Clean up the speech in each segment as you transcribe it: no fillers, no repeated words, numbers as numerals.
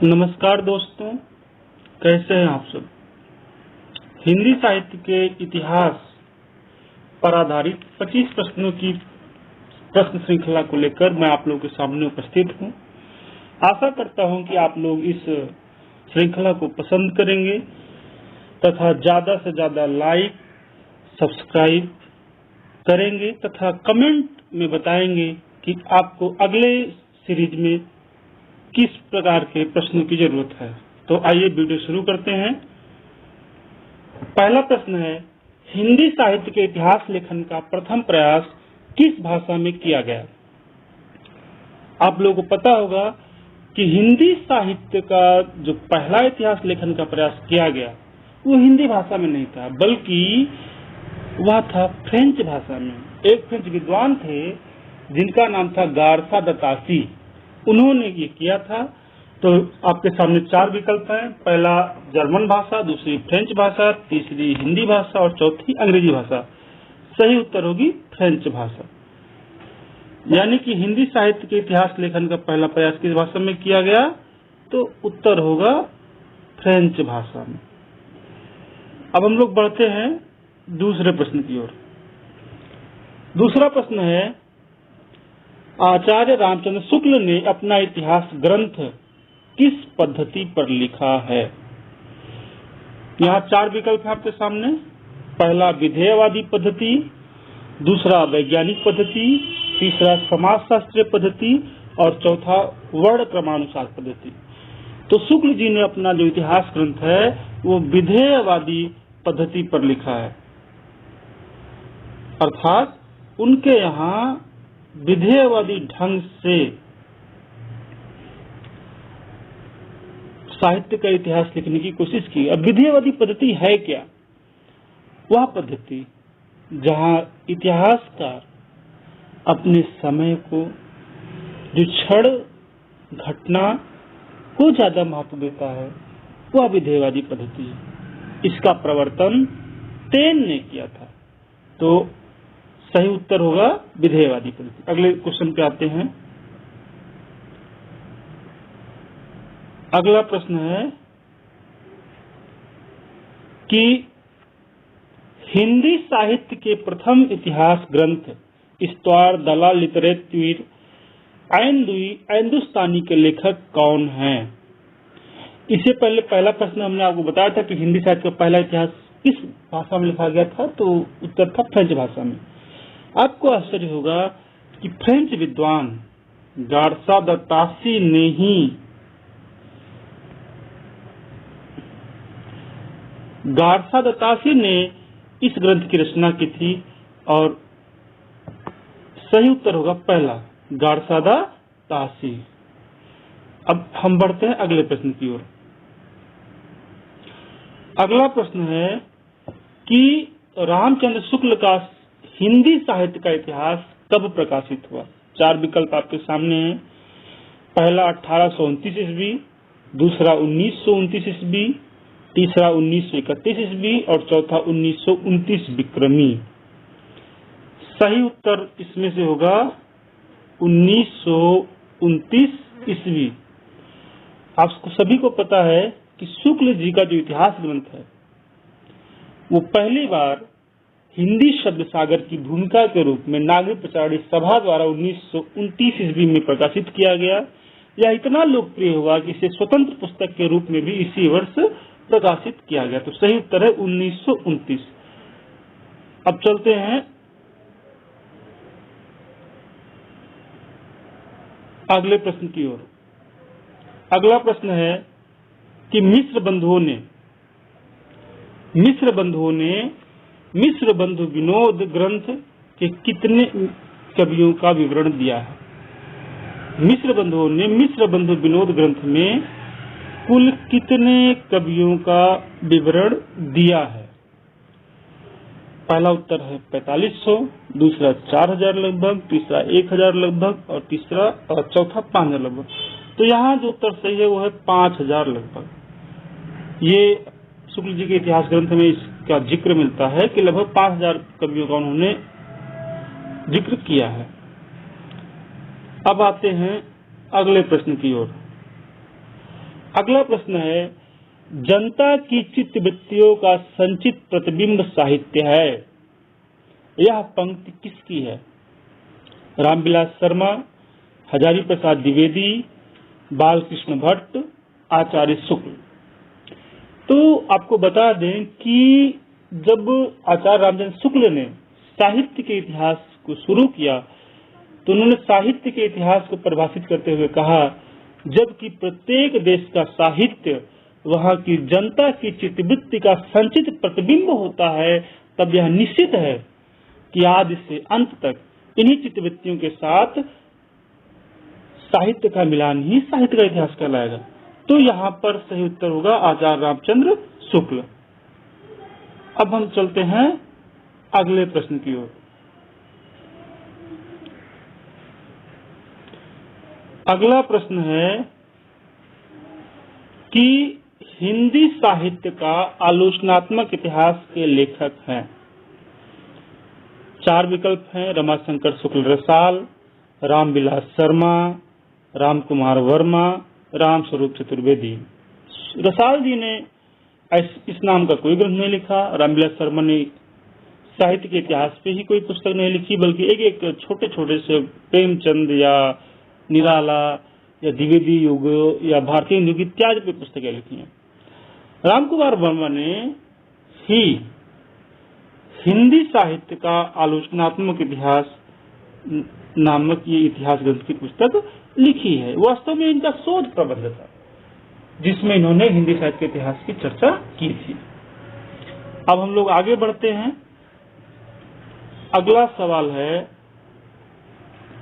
नमस्कार दोस्तों, कैसे हैं आप सब। हिंदी साहित्य के इतिहास पर आधारित 25 प्रश्नों की प्रश्न श्रृंखला को लेकर मैं आप लोगों के सामने उपस्थित हूं। आशा करता हूं कि आप लोग इस श्रृंखला को पसंद करेंगे तथा ज्यादा से ज्यादा लाइक, सब्सक्राइब करेंगे तथा कमेंट में बताएंगे कि आपको अगले सीरीज में किस प्रकार के प्रश्नों की जरूरत है। तो आइए वीडियो शुरू करते हैं। पहला प्रश्न है, हिंदी साहित्य के इतिहास लेखन का प्रथम प्रयास किस भाषा में किया गया। आप लोगों को पता होगा कि हिंदी साहित्य का जो पहला इतिहास लेखन का प्रयास किया गया वो हिंदी भाषा में नहीं था, बल्कि वह था फ्रेंच भाषा में। एक फ्रेंच विद्वान थे जिनका नाम था गारसा द तासी, उन्होंने ये किया था। तो आपके सामने 4 विकल्प हैं। पहला जर्मन भाषा, दूसरी फ्रेंच भाषा, तीसरी हिंदी भाषा और चौथी अंग्रेजी भाषा। सही उत्तर होगी फ्रेंच भाषा। यानी कि हिंदी साहित्य के इतिहास लेखन का पहला प्रयास किस भाषा में किया गया, तो उत्तर होगा फ्रेंच भाषा में। अब हम लोग बढ़ते हैं दूसरे प्रश्न की ओर। दूसरा प्रश्न है, आचार्य रामचंद्र शुक्ल ने अपना इतिहास ग्रंथ किस पद्धति पर लिखा है। यहाँ 4 विकल्प है आपके सामने। पहला विधेयवादी पद्धति, दूसरा वैज्ञानिक पद्धति, तीसरा समाजशास्त्रीय पद्धति और चौथा वर्ण क्रमानुसार पद्धति। तो शुक्ल जी ने अपना जो इतिहास ग्रंथ है वो विधेयवादी पद्धति पर लिखा है, अर्थात उनके यहाँ विधेयवादी ढंग से साहित्य का इतिहास लिखने की कोशिश की। अब विधेयवादी पद्धति है क्या? वह पद्धति जहां इतिहासकार अपने समय को, जो क्षण घटना को ज्यादा महत्व देता है, वह विधेयवादी पद्धति है। इसका प्रवर्तन टेन ने किया था। तो सही उत्तर होगा विधेयवादी पद्धति। अगले क्वेश्चन पे आते हैं। अगला प्रश्न है कि हिंदी साहित्य के प्रथम इतिहास ग्रंथ इस्तवार दला लिटरेतुर हिंदुस्तानी के लेखक कौन हैं। इससे पहले पहला प्रश्न हमने आपको बताया था कि हिंदी साहित्य का पहला इतिहास किस भाषा में लिखा गया था, तो उत्तर था फ्रेंच भाषा में। आपको आश्चर्य होगा कि फ्रेंच विद्वान गारसा द तासी ने ही इस ग्रंथ की रचना की थी और सही उत्तर होगा पहला, गारसा द तासी। अब हम बढ़ते हैं अगले प्रश्न की ओर। अगला प्रश्न है कि रामचंद्र शुक्ल का हिंदी साहित्य का इतिहास कब प्रकाशित हुआ। 4 विकल्प आपके सामने हैं। पहला 1829 ईस्वी, दूसरा 1929 ईस्वी, तीसरा 1931 ईस्वी और चौथा 1929 विक्रमी। सही उत्तर इसमें से होगा 1929 ईस्वी। आपको सभी को पता है कि शुक्ल जी का जो इतिहास ग्रंथ है वो पहली बार हिंदी शब्द सागर की भूमिका के रूप में नागरिक प्रचारणी सभा द्वारा 1929 ईस्वी में प्रकाशित किया गया। यह इतना लोकप्रिय हुआ कि इसे स्वतंत्र पुस्तक के रूप में भी इसी वर्ष प्रकाशित किया गया। तो सही उत्तर है 1929। अब चलते हैं अगले प्रश्न की ओर। अगला प्रश्न है कि मिश्र बंधु विनोद ग्रंथ के कितने कवियों का विवरण दिया है। मिश्र बंधु विनोद ग्रंथ में कुल कितने कवियों का विवरण दिया है। पहला उत्तर है 4500, दूसरा 4000 लगभग, तीसरा 1000 लगभग और चौथा 5000 लगभग। तो यहाँ जो उत्तर सही है वो है 5000 लगभग। ये शुक्ल जी के इतिहास ग्रंथ में इसका जिक्र मिलता है कि लगभग 5000 कवियों का उन्होंने जिक्र किया है। अब आते हैं अगले प्रश्न की ओर। अगला प्रश्न है, जनता की चित्तवृत्तियों का संचित प्रतिबिंब साहित्य है। यह पंक्ति किसकी है? रामविलास शर्मा, हजारी प्रसाद द्विवेदी, बालकृष्ण भट्ट, आचार्य शुक्ल। तो आपको बता दें कि जब आचार्य रामचंद्र शुक्ल ने साहित्य के इतिहास को शुरू किया तो उन्होंने साहित्य के इतिहास को परिभाषित करते हुए कहा, जबकि प्रत्येक देश का साहित्य वहां की जनता की चित्तवृत्ति का संचित प्रतिबिंब होता है, तब यह निश्चित है कि आदि से अंत तक इन्हीं चित्तवृत्तियों के साथ साहित्य का मिलान ही साहित्य का इतिहास कहलाएगा। तो यहाँ पर सही उत्तर होगा आचार्य रामचंद्र शुक्ल। अब हम चलते हैं अगले प्रश्न की ओर। अगला प्रश्न है कि हिंदी साहित्य का आलोचनात्मक इतिहास के लेखक हैं। 4 विकल्प हैं, रमाशंकर शुक्ल रसाल, रामविलास शर्मा, रामकुमार वर्मा, रामस्वरूप चतुर्वेदी। रसाल जी ने इस नाम का कोई ग्रंथ नहीं लिखा। रामविलास शर्मा ने साहित्य के इतिहास पे ही कोई पुस्तक नहीं लिखी, बल्कि एक छोटे छोटे से प्रेमचंद या निराला या द्विवेदी युग या भारतीय युग इत्यादि पे पुस्तकें लिखी हैं। रामकुमार वर्मा ने ही हिंदी साहित्य का आलोचनात्मक इतिहास नामक ये इतिहास ग्रंथ की पुस्तक लिखी है। वास्तव में इनका शोध प्रबंध था जिसमें इन्होंने हिंदी साहित्य के इतिहास की चर्चा की थी। अब हम लोग आगे बढ़ते हैं। अगला सवाल है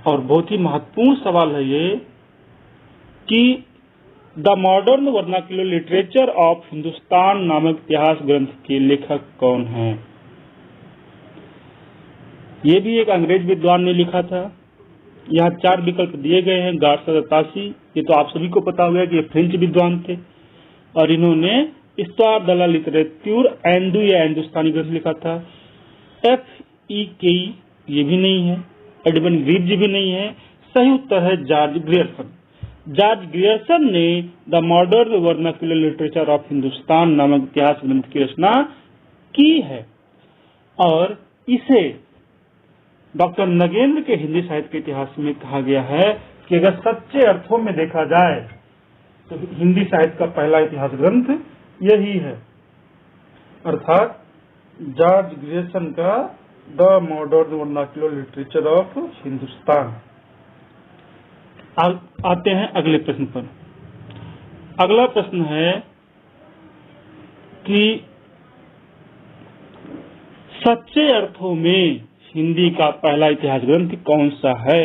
और बहुत ही महत्वपूर्ण सवाल है ये कि the modern vernacular literature of Hindustan नामक इतिहास ग्रंथ के लेखक कौन हैं? ये भी एक अंग्रेज विद्वान ने लिखा था। यहाँ 4 विकल्प दिए गए हैं। गार्सा तासी, ये तो आप सभी को पता होगा कि ये फ्रेंच विद्वान थे और इन्होंने हिस्toire de la littérature हिंदू या हिंदुस्तानी ग्रंथ लिखा था। FEK ये भी नहीं है, एडमंड ग्रीव्स भी नहीं है। सही उत्तर है जॉर्ज ग्रियर्सन। जॉर्ज ग्रियर्सन ने the modern vernacular literature of Hindustan नामक इतिहास ग्रंथ की रचना की है और इसे डॉक्टर नगेंद्र के हिंदी साहित्य के इतिहास में कहा गया है कि अगर सच्चे अर्थों में देखा जाए तो हिंदी साहित्य का पहला इतिहास ग्रंथ यही है, अर्थात जॉर्ज ग्रियर्सन का the modern vernacular literature of Hindustan. आते हैं अगले प्रश्न पर। अगला प्रश्न है कि सच्चे अर्थों में हिंदी का पहला इतिहास ग्रंथ कौन सा है?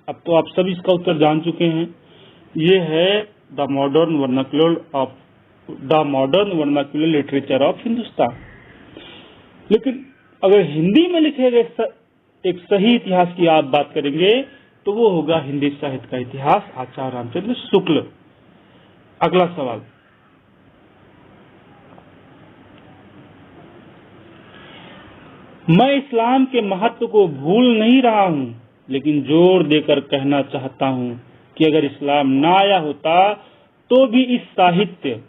अब तो आप सभी इसका उत्तर जान चुके हैं। ये है the modern vernacular literature of Hindustan. लेकिन अगर हिंदी में लिखे गए एक सही इतिहास की आप बात करेंगे तो वो होगा हिंदी साहित्य का इतिहास, आचार्य रामचंद्र शुक्ल। अगला सवाल, मैं इस्लाम के महत्व को भूल नहीं रहा हूं, लेकिन जोर देकर कहना चाहता हूं कि अगर इस्लाम ना आया होता तो भी इस साहित्य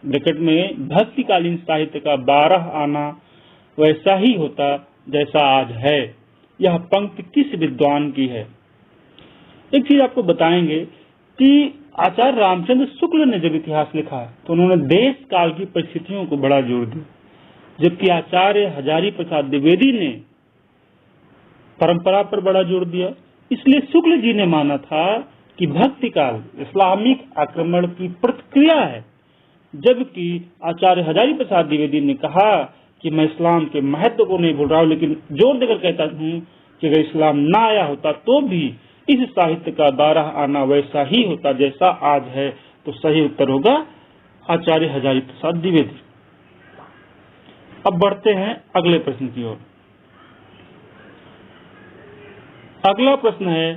ब्रैकेट में भक्तिकालीन साहित्य का 12 आना वैसा ही होता जैसा आज है। यह पंक्ति किस विद्वान की है? एक चीज आपको बताएंगे कि आचार्य रामचंद्र शुक्ल ने जब इतिहास लिखा तो उन्होंने देश काल की परिस्थितियों को बड़ा जोर दिया, जबकि आचार्य हजारी प्रसाद द्विवेदी ने परंपरा पर बड़ा जोर दिया। इसलिए शुक्ल जी ने माना था कि भक्ति काल इस्लामिक आक्रमण की प्रतिक्रिया है, जबकि आचार्य हजारी प्रसाद द्विवेदी ने कहा कि मैं इस्लाम के महत्व को नहीं भूल रहा हूं, लेकिन जोर देकर कहता हूं कि अगर इस्लाम ना आया होता तो भी इस साहित्य का 12 आना वैसा ही होता जैसा आज है। तो सही उत्तर होगा आचार्य हजारी प्रसाद द्विवेदी। अब बढ़ते हैं अगले प्रश्न की ओर। अगला प्रश्न है,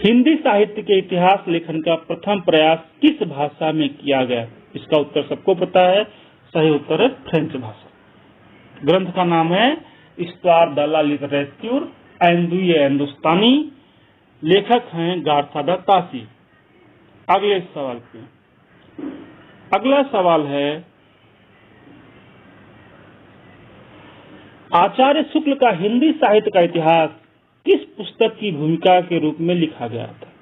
हिंदी साहित्य के इतिहास लेखन का प्रथम प्रयास किस भाषा में किया गया? इसका उत्तर सबको पता है। सही उत्तर है फ्रेंच भाषा। ग्रंथ का नाम है हिस्toire de la littérature हिंदू या हिंदुस्तानी। लेखक हैं गार्सा तासी। अगले सवाल पे। अगला सवाल है, आचार्य शुक्ल का हिंदी साहित्य का इतिहास किस पुस्तक की भूमिका के रूप में लिखा गया था?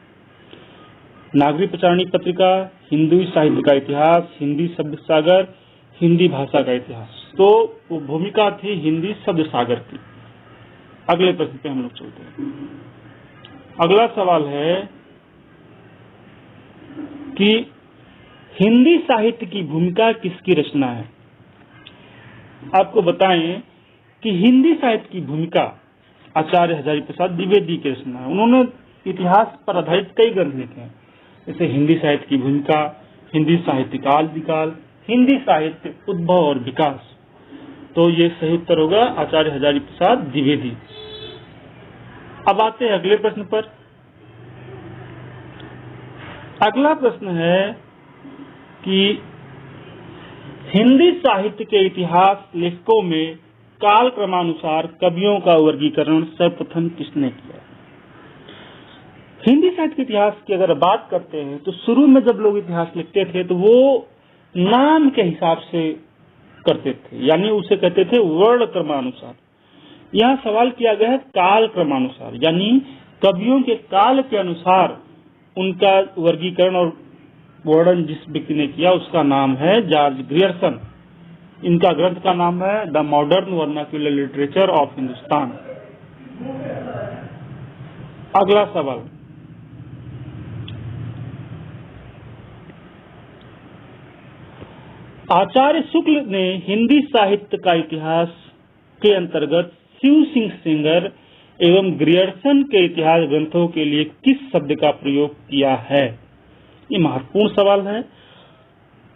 नागरिक प्रचारणी पत्रिका, हिंदी साहित्य का इतिहास, हिंदी शब्द सागर, हिंदी भाषा का इतिहास। तो वो भूमिका थी हिंदी शब्द सागर की। अगले प्रश्न पे हम लोग चलते हैं। अगला सवाल है कि हिंदी साहित्य की भूमिका किसकी रचना है? आपको बताएं कि हिंदी साहित्य की भूमिका आचार्य हजारी प्रसाद द्विवेदी की रचना है। उन्होंने इतिहास पर आधारित कई ग्रंथ लिखे हैं, जैसे हिंदी साहित्य की भूमिका, हिंदी साहित्य का आदिकाल, हिंदी साहित्य उद्भव और विकास। तो ये सही उत्तर होगा आचार्य हजारी प्रसाद द्विवेदी। अब आते हैं अगले प्रश्न पर। अगला प्रश्न है कि हिंदी साहित्य के इतिहास लेखकों में काल क्रमानुसार कवियों का वर्गीकरण सर्वप्रथम किसने किया? हिंदी साहित्य के इतिहास की अगर बात करते हैं तो शुरू में जब लोग इतिहास लिखते थे तो वो नाम के हिसाब से करते थे, यानी उसे कहते थे वर्ण क्रमानुसार। यहाँ सवाल किया गया है काल क्रमानुसार, यानी कवियों के काल के अनुसार उनका वर्गीकरण और वर्णन जिस व्यक्ति ने किया उसका नाम है जॉर्ज ग्रियर्सन। इनका ग्रंथ का नाम है the modern vernacular literature of Hindustan. अगला सवाल, आचार्य शुक्ल ने हिंदी साहित्य का इतिहास के अंतर्गत शिव सिंह सेंगर एवं ग्रियर्सन के इतिहास ग्रंथों के लिए किस शब्द का प्रयोग किया है? ये महत्वपूर्ण सवाल है।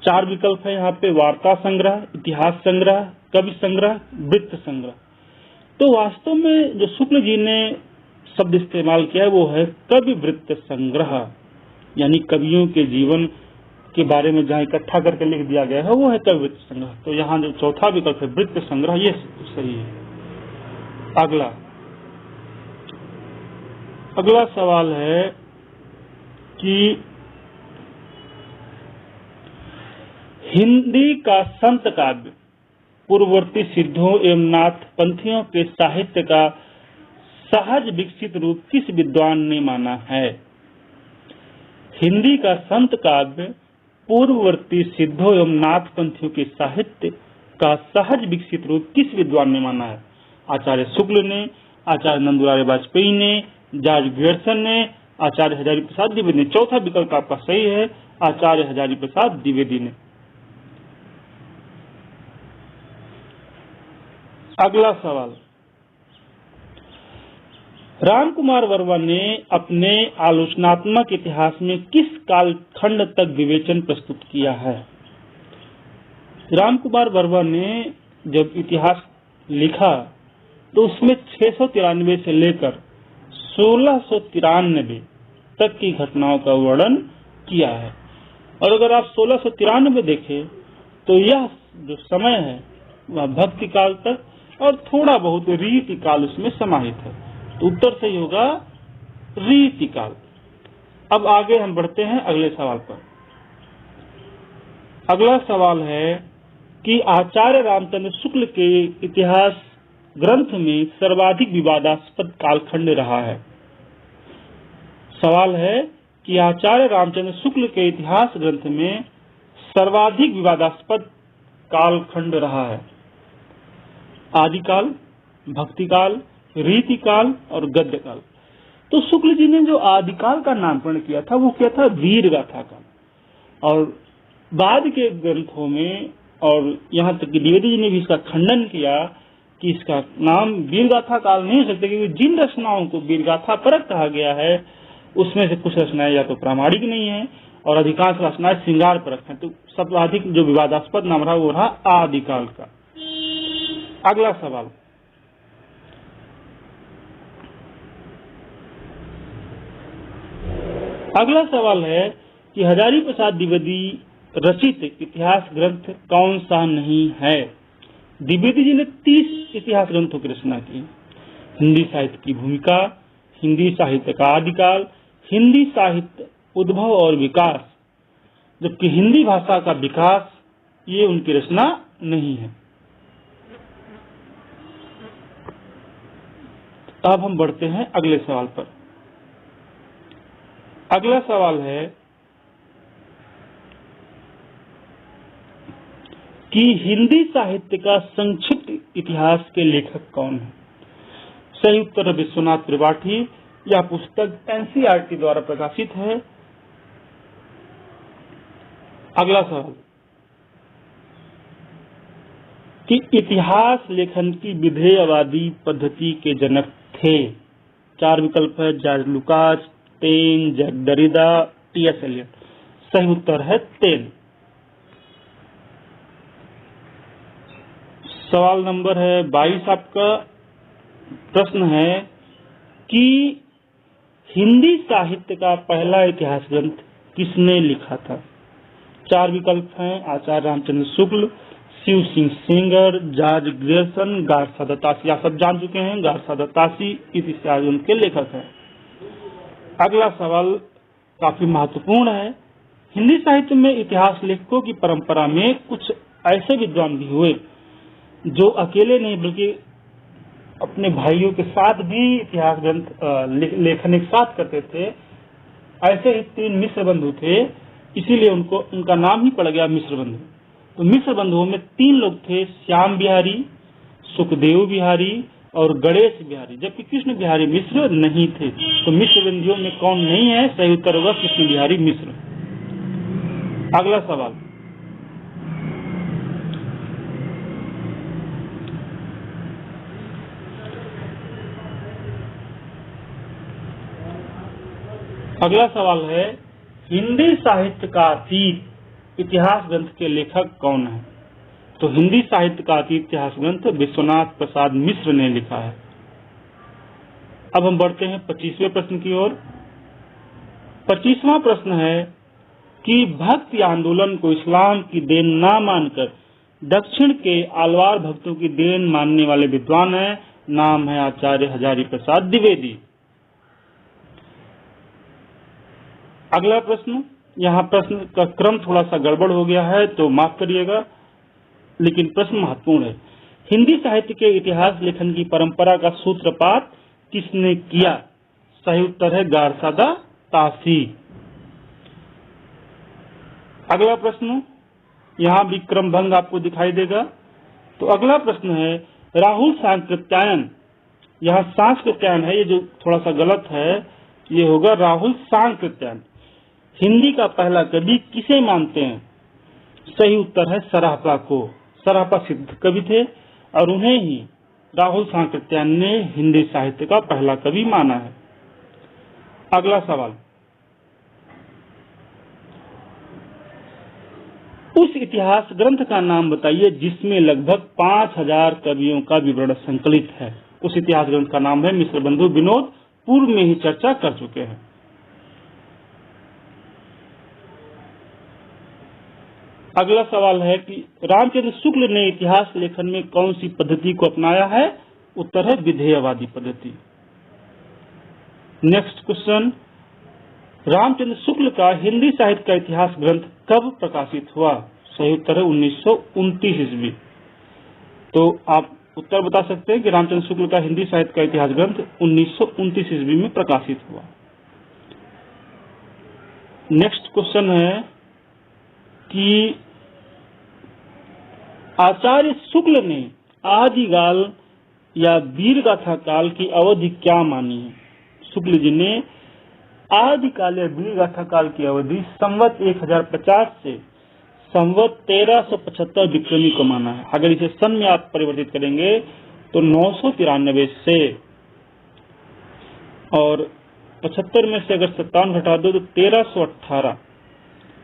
4 विकल्प है यहाँ पे, वार्ता संग्रह, इतिहास संग्रह, कवि संग्रह, वृत्त संग्रह। तो वास्तव में जो शुक्ल जी ने शब्द इस्तेमाल किया है वो है कवि वृत्त संग्रह, यानी कवियों के जीवन के बारे में जहाँ इकट्ठा करके लिख दिया गया है वो है कवि वृत्त संग्रह। तो यहाँ जो चौथा विकल्प है वृत्त संग्रह, ये सही है। अगला सवाल है कि हिंदी का संत काव्य पूर्ववर्ती सिद्धों एवं नाथ पंथियों के साहित्य का सहज विकसित रूप किस विद्वान ने माना है? हिंदी का संत काव्य पूर्ववर्ती सिद्धों एवं नाथ पंथियों के साहित्य का सहज विकसित रूप किस विद्वान ने माना है? आचार्य शुक्ल ने, आचार्य नंदुलाल वाजपेयी ने, जॉर्ज ग्रियर्सन ने, आचार्य हजारी प्रसाद द्विवेदी ने। चौथा विकल्प आपका सही है, आचार्य हजारी प्रसाद द्विवेदी ने। अगला सवाल, रामकुमार वर्मा ने अपने आलोचनात्मक इतिहास में किस कालखंड तक विवेचन प्रस्तुत किया है? रामकुमार वर्मा ने जब इतिहास लिखा तो उसमें 693 से लेकर 1693 तक की घटनाओं का वर्णन किया है। और अगर आप 1693 देखें तो यह जो समय है वह भक्ति काल तक और थोड़ा बहुत रीति काल उसमें समाहित है। तो उत्तर सही होगा रीति काल। अब आगे हम बढ़ते हैं अगले सवाल पर। अगला सवाल है कि आचार्य रामचंद्र शुक्ल के इतिहास ग्रंथ में सर्वाधिक विवादास्पद कालखंड रहा है। सवाल है कि आचार्य रामचंद्र शुक्ल के इतिहास ग्रंथ में सर्वाधिक विवादास्पद कालखंड रहा है। आदिकाल, भक्तिकाल, रीतिकाल और गद्यकाल। तो शुक्ल जी ने जो आदिकाल का नामकरण किया था वो क्या था? वीर गाथा काल। और बाद के ग्रंथों में और यहाँ तक कि द्विवेदी जी ने भी इसका खंडन किया कि इसका नाम वीरगाथा काल नहीं हो सकता, क्योंकि जिन रचनाओं को वीरगाथा परक कहा गया है उसमें से कुछ रचनाएं या तो प्रामाणिक नहीं है और अधिकांश रचनाएं श्रृंगार परक हैं। तो सर्वाधिक जो विवादास्पद नाम रहा वो रहा आदिकाल का। अगला सवाल, अगला सवाल है कि हजारी प्रसाद द्विवेदी रचित इतिहास ग्रंथ कौन सा नहीं है? द्विवेदी जी ने 30 इतिहास ग्रंथों की रचना की। हिंदी साहित्य की भूमिका, हिंदी साहित्य का आदिकाल, हिंदी साहित्य उद्भव और विकास, जबकि हिंदी भाषा का विकास ये उनकी रचना नहीं है। अब हम बढ़ते हैं अगले सवाल पर। अगला सवाल है कि हिंदी साहित्य का संक्षिप्त इतिहास के लेखक कौन है? सही उत्तर है विश्वनाथ त्रिपाठी। यह पुस्तक एनसीईआरटी द्वारा प्रकाशित है। अगला सवाल कि इतिहास लेखन की विधेयवादी पद्धति के जनक थे। 4 विकल्प है, George Lukacs, Taine, Jacques Derrida, T S. Eliot. सही उत्तर है टेन। सवाल नंबर है 22 आपका। प्रश्न है कि हिंदी साहित्य का पहला इतिहास ग्रंथ किसने लिखा था? 4 विकल्प हैं, Acharya Ramchandra Shukla, Shiv Singh Sengar, George Grierson, Garcin de Tassy. आप सब जान चुके हैं, गारसा दत्तासी इस इतिहास ग्रंथ के लेखक हैं। अगला सवाल काफी महत्वपूर्ण है। हिंदी साहित्य में इतिहास लेखकों की परंपरा में कुछ ऐसे विद्वान भी हुए जो अकेले नहीं बल्कि अपने भाइयों के साथ भी इतिहास ग्रंथ लेखन एक साथ करते थे। ऐसे ही 3 मिश्र बंधु थे, इसीलिए उनका नाम ही पड़ गया मिश्र बंधु। तो मिश्र बंधुओं में 3 लोग थे, श्याम बिहारी, सुखदेव बिहारी और गणेश बिहारी, जबकि कृष्ण बिहारी मिश्र नहीं थे। तो मिश्र बंधुओं में कौन नहीं है? सही उत्तर होगा कृष्ण बिहारी मिश्र। अगला सवाल है, हिंदी साहित्य का अतीत इतिहास ग्रंथ के लेखक कौन है? तो हिंदी साहित्य का अतीत इतिहास ग्रंथ विश्वनाथ प्रसाद मिश्र ने लिखा है। अब हम बढ़ते हैं 25वें प्रश्न की ओर। 25वां प्रश्न है कि भक्ति आंदोलन को इस्लाम की देन न मानकर दक्षिण के आलवार भक्तों की देन मानने वाले विद्वान है। नाम है आचार्य हजारी प्रसाद द्विवेदी। अगला प्रश्न, यहाँ प्रश्न का क्रम थोड़ा सा गड़बड़ हो गया है तो माफ करिएगा, लेकिन प्रश्न महत्वपूर्ण है। हिंदी साहित्य के इतिहास लेखन की परंपरा का सूत्रपात किसने किया? सही उत्तर है गारसा दत्तासी। अगला प्रश्न, यहाँ भी क्रम भंग आपको दिखाई देगा। तो अगला प्रश्न है राहुल सांकृत्यायन। यहाँ सांकृत्यायन है, ये जो थोड़ा सा गलत है, ये होगा राहुल सांकृत्यायन। हिंदी का पहला कवि किसे मानते हैं? सही उत्तर है सराहपा को। सराहपा सिद्ध कवि थे और उन्हें ही राहुल सांकृत्यायन ने हिंदी साहित्य का पहला कवि माना है। अगला सवाल, उस इतिहास ग्रंथ का नाम बताइए जिसमें लगभग 5000 कवियों का विवरण संकलित है। उस इतिहास ग्रंथ का नाम है मिश्र बंधु विनोद, पूर्व में ही चर्चा कर चुके हैं। अगला सवाल है कि रामचंद्र शुक्ल ने इतिहास लेखन में कौन सी पद्धति को अपनाया है? उत्तर है विधेयवादी पद्धति। नेक्स्ट क्वेश्चन, रामचंद्र शुक्ल का हिंदी साहित्य का इतिहास ग्रंथ कब प्रकाशित हुआ? सही उत्तर है 1929 ईस्वी। तो आप उत्तर बता सकते हैं कि रामचंद्र शुक्ल का हिंदी साहित्य का इतिहास ग्रंथ 1929 ईस्वी में प्रकाशित हुआ। नेक्स्ट क्वेश्चन है कि आचार्य शुक्ल ने आदिकाल या वीरगाथा काल की अवधि क्या मानी है? शुक्ल जी ने आदिकाल या वीरगाथा काल की अवधि संवत 1050 से संवत 1375 विक्रमी को माना है। अगर इसे सन में आप परिवर्तित करेंगे तो 993 से, और 75 में से अगर 57 घटा दो तो 1318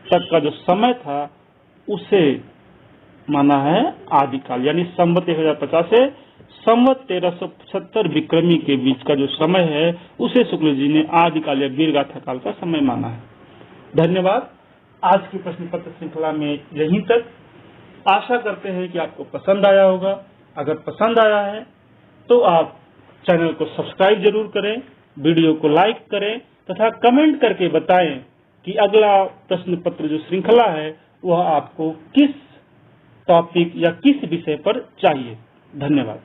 तक का जो समय था उसे माना है आदिकाल, यानी संवत 1050 से संवत 1375 विक्रमी के बीच का जो समय है उसे शुक्ल जी ने आदिकाल या वीरगाथा काल का समय माना है। धन्यवाद। आज की प्रश्न पत्र श्रृंखला में यहीं तक। आशा करते हैं कि आपको पसंद आया होगा। अगर पसंद आया है तो आप चैनल को सब्सक्राइब जरूर करें, वीडियो को लाइक करें तथा कमेंट करके बताएं कि अगला प्रश्न पत्र जो श्रृंखला है वह आपको किस टॉपिक या किस विषय पर चाहिए। धन्यवाद।